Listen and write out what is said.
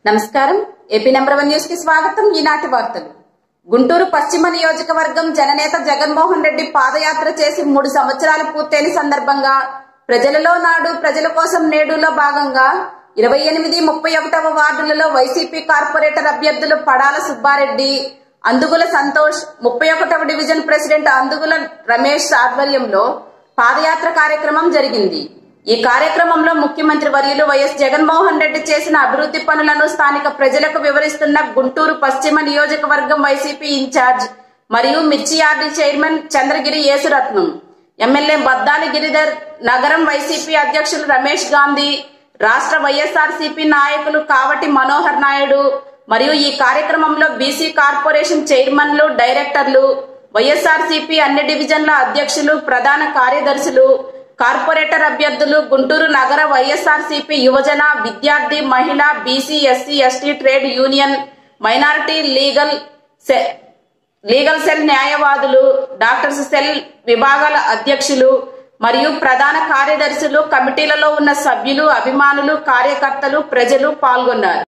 నమస్కారం. AP number 1 news కి స్వాగతం. ఈనాటి వార్తలు. గుంటూరు పశ్చిమ నియోజకవర్గం జననేత జగన్మోహన్ రెడ్డి పాదయాత్ర చేసి 3 సంవత్సరాలు పూర్తయిన సందర్భంగా ప్రజలలో నాడు ప్రజల కోసం నేడులో భాగంగా 28, 31వ వార్డులలో వైసీపీ కార్పొరేటర్ అభ్యర్థులు పడాల సుబ్బారెడ్డి, అందుగుల సంతోష్, 31వ డివిజన్ ప్రెసిడెంట్ అందుగుల రమేష్ ఆధ్వర్యంలో పాదయాత్ర కార్యక్రమం జరిగింది. ఈ కార్యక్రమంలో ముఖ్యమంత్రి వర్యులు వైఎస్ జగన్మోహన్ రెడ్డి చేసిన అభివృద్ధి పనులను స్థానిక ప్రజలకు వివరిస్తున్న గుంటూరు పశ్చిమ నియోజకవర్గం వైసీపీ ఇన్ఛార్జ్ మరియు మిర్చియార్డీ చైర్మన్ చంద్రగిరి యేసురత్నం, ఎమ్మెల్యే బద్దాలి గిరిధర్, నగరం వైసీపీ అధ్యక్షులు రమేష్ గాంధీ, రాష్ట్ర వైఎస్ఆర్సీపీ నాయకులు కావటి మనోహర్ నాయుడు మరియు ఈ కార్యక్రమంలో బీసీ కార్పొరేషన్ చైర్మన్లు, డైరెక్టర్లు, వైఎస్ఆర్సీపీ అన్ని డివిజన్ల అధ్యక్షులు, ప్రధాన కార్యదర్శులు, కార్పొరేటర్ అభ్యర్థులు, గుంటూరు నగర వైఎస్ఆర్సీపీ యువజన, విద్యార్థి, మహిళా, BC, SC, ST, trade union, minority, legal cell న్యాయవాదులు, డాక్టర్స్ సెల్ విభాగాల అధ్యక్షులు మరియు ప్రధాన కార్యదర్శులు, కమిటీలలో ఉన్న సభ్యులు, అభిమానులు, కార్యకర్తలు, ప్రజలు పాల్గొన్నారు.